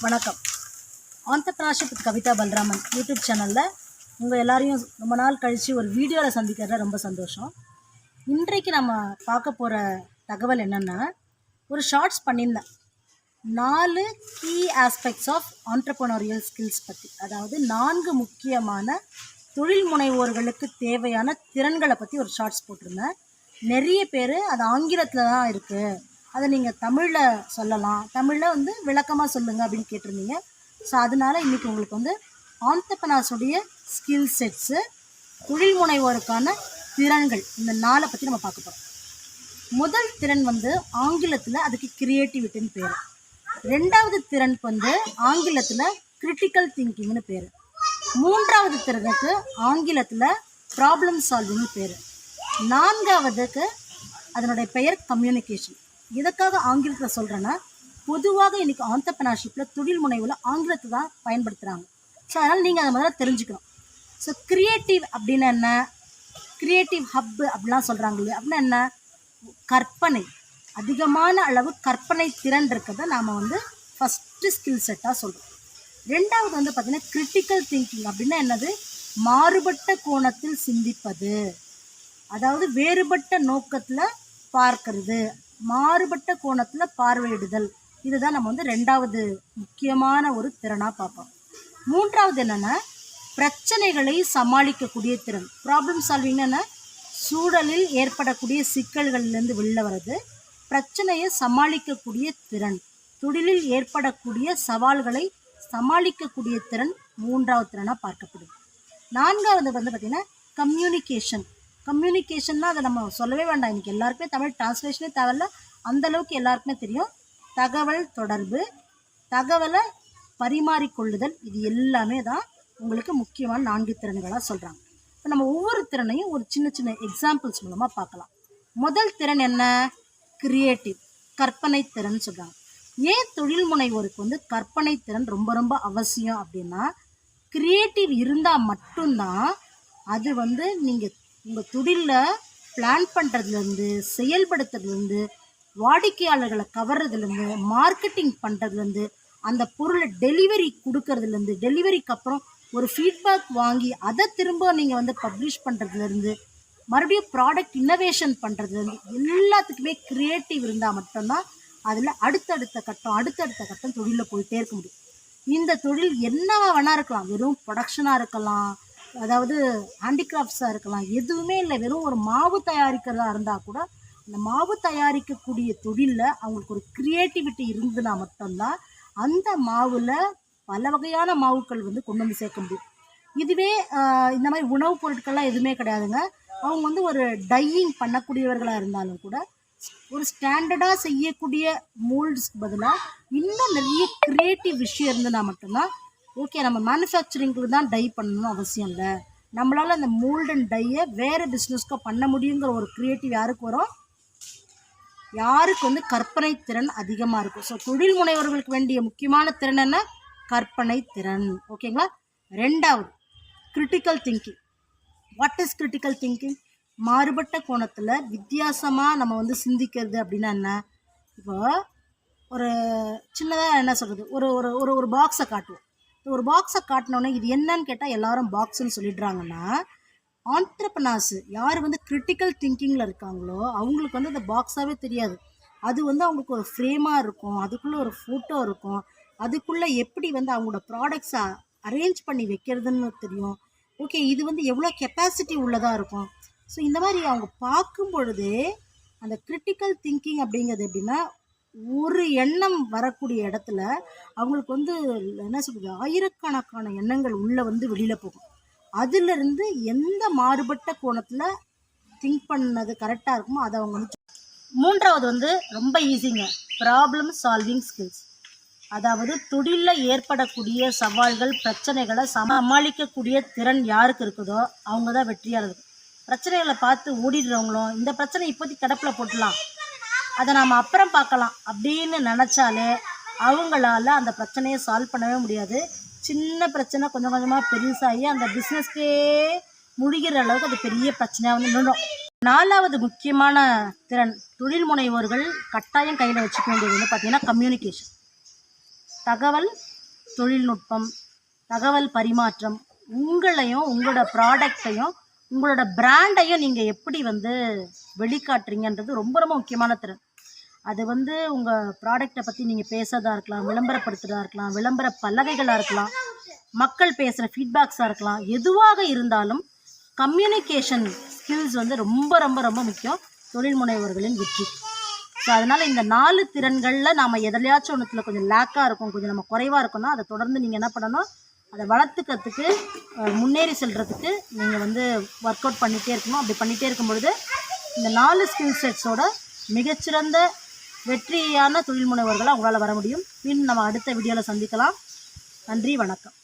வணக்கம். Entrepreneurship with Kavitha Balraman YouTube சேனலில் உங்கள் எல்லாரையும் ரொம்ப நாள் கழித்து ஒரு வீடியோவில் சந்திக்கிறதுல ரொம்ப சந்தோஷம். இன்றைக்கு நம்ம பார்க்க போகிற தகவல் என்னென்னா, ஒரு ஷார்ட்ஸ் பண்ணியிருந்தேன் 4 key aspects of entrepreneurial skills பற்றி. அதாவது 4 முக்கியமான தொழில் முனைவோர்களுக்கு தேவையான திறன்களை பற்றி ஒரு ஷார்ட்ஸ் போட்டிருந்தேன். நிறைய பேர் அது ஆங்கிலத்தில் தான் இருக்குது, அதை நீங்கள் தமிழில் சொல்லலாம், தமிழில் விளக்கமாக சொல்லுங்கள் அப்படின்னு கேட்டிருந்தீங்க. ஸோ அதனால் இன்றைக்கி உங்களுக்கு ஆண்டர்ப்ரனர்ஸுடைய ஸ்கில் செட்ஸு, தொழில் முனைவோருக்கான திறன்கள், இந்த 4 பற்றி நம்ம பார்க்க போகிறோம். முதல் திறன் ஆங்கிலத்தில் அதுக்கு கிரியேட்டிவிட்டின்னு பேர். ரெண்டாவது திறனுக்கு ஆங்கிலத்தில் கிரிட்டிக்கல் திங்கிங்னு பேர். மூன்றாவது திறனுக்கு ஆங்கிலத்தில் ப்ராப்ளம் சால்விங்னு பேர். நான்காவதுக்கு அதனுடைய பெயர் கம்யூனிகேஷன். எதுக்காக ஆங்கிலத்தில் சொல்கிறேன்னா, பொதுவாக இன்றைக்கி ஆண்டர்ப்ரனர்ஷிப்பில் தொழில் முனைவில் ஆங்கிலத்தை தான் பயன்படுத்துகிறாங்க. ஸோ அதனால் நீங்கள் அதை முதல்ல தெரிஞ்சுக்கணும். ஸோ கிரியேட்டிவ் அப்படின்னா என்ன, கிரியேட்டிவ் ஹப்பு அப்படிலாம் சொல்கிறாங்க இல்லையா, அப்படின்னா என்ன, கற்பனை, அதிகமான அளவு கற்பனை திறன் இருக்கிறத நாம் ஃபஸ்ட்டு ஸ்கில் செட்டாக சொல்கிறோம். ரெண்டாவது பார்த்திங்கன்னா கிரிட்டிக்கல் திங்கிங் அப்படின்னா என்னது, மாறுபட்ட கோணத்தில் சிந்திப்பது, அதாவது வேறுபட்ட நோக்கத்தில் பார்க்கறது, மாறுபட்ட கோணத்தில் பார்வையிடுதல். இதுதான் நம்ம ரெண்டாவது முக்கியமான ஒரு திறனாக பார்ப்போம். மூன்றாவது என்னென்னா பிரச்சனைகளை சமாளிக்கக்கூடிய திறன். ப்ராப்ளம் சால்விங்னா என்ன, சூழலில் ஏற்படக்கூடிய சிக்கல்களிலேருந்து வெளில வர்றது, பிரச்சனையை சமாளிக்கக்கூடிய திறன், தொழிலில் ஏற்படக்கூடிய சவால்களை சமாளிக்கக்கூடிய திறன் மூன்றாவது திறனாக பார்க்கப்படுது. நான்காவது பார்த்திங்கன்னா கம்யூனிகேஷன். கம்யூனிகேஷன்னா அதை நம்ம சொல்லவே வேண்டாம், இன்றைக்கி எல்லாருக்குமே தமிழ் டிரான்ஸ்லேஷனே தேவையில்ல, அந்தளவுக்கு எல்லாருக்குமே தெரியும். தகவல் தொடர்பு, தகவலை பரிமாறிக்கொள்ளுதல், இது எல்லாமே தான் உங்களுக்கு முக்கியமான 4 திறன்களாக சொல்கிறாங்க. இப்போ நம்ம ஒவ்வொரு திறனையும் ஒரு சின்ன சின்ன எக்ஸாம்பிள்ஸ் மூலமாக பார்க்கலாம். முதல் திறன் என்ன, கிரியேட்டிவ், கற்பனை திறன் சொல்கிறாங்க. ஏன் தொழில் முனைவோருக்கு கற்பனை திறன் ரொம்ப ரொம்ப அவசியம் அப்படின்னா, கிரியேட்டிவ் இருந்தால் மட்டும்தான் அது நீங்கள் உங்கள் தொழிலில் பிளான் பண்ணுறதுலேருந்து, செயல்படுத்துறதுலேருந்து, வாடிக்கையாளர்களை கவர்றதுலேருந்து, மார்க்கெட்டிங் பண்ணுறதுலேருந்து, அந்த பொருளை டெலிவரி கொடுக்கறதுலேருந்து, டெலிவரிக்கு அப்புறம் ஒரு ஃபீட்பேக் வாங்கி அதை திரும்ப நீங்கள் பப்ளிஷ் பண்ணுறதுலேருந்து, மறுபடியும் ப்ராடக்ட் இன்னோவேஷன் பண்ணுறதுலேருந்து, எல்லாத்துக்குமே க்ரியேட்டிவ் இருந்தால் மட்டும்தான் அதில் அடுத்தடுத்த கட்டம் தொழிலில் போயிட்டே இருக்க முடியும். இந்த தொழில் என்னவா வேணா இருக்கலாம், வெறும் ப்ரொடக்ஷனாக இருக்கலாம், அதாவது ஹேண்டிகிராஃப்ட்ஸாக இருக்கலாம், எதுவுமே இல்லை, வெறும் ஒரு மாவு தயாரிக்கிறதா இருந்தால் கூட அந்த மாவு தயாரிக்கக்கூடிய தொழிலில் அவங்களுக்கு ஒரு க்ரியேட்டிவிட்டி இருந்துன்னா மட்டும்தான் அந்த மாவில் பல வகையான மாவுக்கள் கொண்டு சேர்க்க முடியும். இதுவே இந்த மாதிரி உணவுப் பொருட்கள்லாம் எதுவுமே கிடையாதுங்க. அவங்க ஒரு டையிங் பண்ணக்கூடியவர்களாக இருந்தாலும் கூட ஒரு ஸ்டாண்டர்டாக செய்யக்கூடிய மோல்ட்ஸ்க்கு பதிலாக இன்னும் நிறைய க்ரியேட்டிவ் விஷயம் இருந்ததுன்னா மட்டும்தான், ஓகே நம்ம மேனுஃபேக்சரிங்கில் தான் டை பண்ணணும் அவசியம் இல்லை, நம்மளால் அந்த மோல்ட் அண்ட் டையை வேறு பிஸ்னஸ்க்கோ பண்ண முடியுங்கிற ஒரு க்ரியேட்டிவ் யாருக்கு வரும், யாருக்கு கற்பனை திறன் அதிகமாக இருக்கும். ஸோ தொழில் முனைவர்களுக்கு வேண்டிய முக்கியமான திறன் என்ன, கற்பனை திறன். ஓகேங்களா. ரெண்டாவது critical thinking. What is critical thinking, மாறுபட்ட கோணத்தில் வித்தியாசமாக நம்ம சிந்திக்கிறது அப்படின்னா என்ன. இப்போ ஒரு சின்னதாக என்ன சொல்கிறது, ஒரு ஒரு ஒரு பாக்ஸை காட்டுவோம். ஒரு பாக்ஸை காட்டினோன்னே இது என்னன்னு கேட்டால் எல்லாரும் பாக்ஸுன்னு சொல்லிடுறாங்கன்னா, ஆண்டர்ப்ரனர்ஸ் யார் கிரிட்டிக்கல் திங்கிங்கில் இருக்காங்களோ அவங்களுக்கு அந்த பாக்ஸாகவே தெரியாது. அது அவங்களுக்கு ஒரு ஃப்ரேமாக இருக்கும், அதுக்குள்ளே ஒரு ஃபோட்டோ இருக்கும், அதுக்குள்ளே எப்படி அவங்களோட ப்ராடக்ட்ஸை அரேஞ்ச் பண்ணி வைக்கிறதுன்னு தெரியும். ஓகே இது எவ்வளோ கெப்பாசிட்டி உள்ளதாக இருக்கும். ஸோ இந்த மாதிரி அவங்க பார்க்கும் பொழுதே அந்த கிரிட்டிக்கல் திங்கிங் அப்படிங்கிறது எப்படின்னா, ஒரு எண்ணம் வரக்கூடிய இடத்துல அவங்களுக்கு என்ன சொல்கிறது, ஆயிரக்கணக்கான எண்ணங்கள் உள்ளே வெளியில் போகும். அதிலிருந்து எந்த மாறுபட்ட கோணத்தில் திங்க் பண்ணது கரெக்டாக இருக்குமோ அதை அவங்க மூன்றாவது ரொம்ப ஈஸிங்க, ப்ராப்ளம் சால்விங் ஸ்கில்ஸ். அதாவது தொழிலில் ஏற்படக்கூடிய சவால்கள், பிரச்சனைகளை சமாளிக்கக்கூடிய திறன் யாருக்கு இருக்குதோ அவங்க தான் வெற்றியாளர்கள். பிரச்சனைகளை பார்த்து ஓடிடுறவங்களும், இந்த பிரச்சனை இப்போதைக்கு கிடப்பில் போட்டலாம், அதை நாம் அப்புறம் பார்க்கலாம் அப்படின்னு நினச்சாலே அவங்களால அந்த பிரச்சனையை சால்வ் பண்ணவே முடியாது. சின்ன பிரச்சனை கொஞ்சம் கொஞ்சமாக பெருசாகி அந்த பிஸ்னஸ்க்கே முழுகிற அளவுக்கு அது பெரிய பிரச்சனையாக நின்றுடும். நாலாவது முக்கியமான திறன் தொழில் முனைவோர்கள் கட்டாயம் கையில் வச்சுக்க வேண்டியது பார்த்திங்கன்னா கம்யூனிகேஷன். தகவல் தொழில்நுட்பம், தகவல் பரிமாற்றம், உங்களையும் உங்களோட ப்ராடக்டையும் உங்களோட பிராண்டையும் நீங்கள் எப்படி வந்து வெளிக்காட்டுறீங்கன்றது ரொம்ப ரொம்ப முக்கியமான திறன். அது வந்து உங்கள் ப்ராடக்டை பற்றி நீங்கள் பேசுறதா இருக்கலாம், விளம்பரப்படுத்துகிறதா இருக்கலாம், விளம்பர பலகைகளாக இருக்கலாம், மக்கள் பேசுகிற ஃபீட்பேக்ஸாக இருக்கலாம், எதுவாக இருந்தாலும் கம்யூனிகேஷன் ஸ்கில்ஸ் வந்து ரொம்ப ரொம்ப ரொம்ப முக்கியம் தொழில் முனைவோர்களின் வெற்றி. ஸோ அதனால் இந்த 4 திறன்களில் நாம் எதுலையாச்சும் ஒன்றுத்தில் கொஞ்சம் லேக்காக இருக்கும், கொஞ்சம் நம்ம குறைவாக இருக்கும்னா அதை தொடர்ந்து நீங்கள் என்ன பண்ணணும், அதை வளர்த்துக்கிறதுக்கு முன்னேறி செல்கிறதுக்கு நீங்கள் வந்து ஒர்க் அவுட் பண்ணிகிட்டே இருக்கணும். அப்படி பண்ணிகிட்டே இருக்கும் பொழுது இந்த 4 ஸ்கில் செட்ஸோட மிகச்சிறந்த வெற்றியான தொழில் முனைவர்களாக உங்களால் வர முடியும். மீண்டும் நம்ம அடுத்த வீடியோவில் சந்திக்கலாம். நன்றி, வணக்கம்.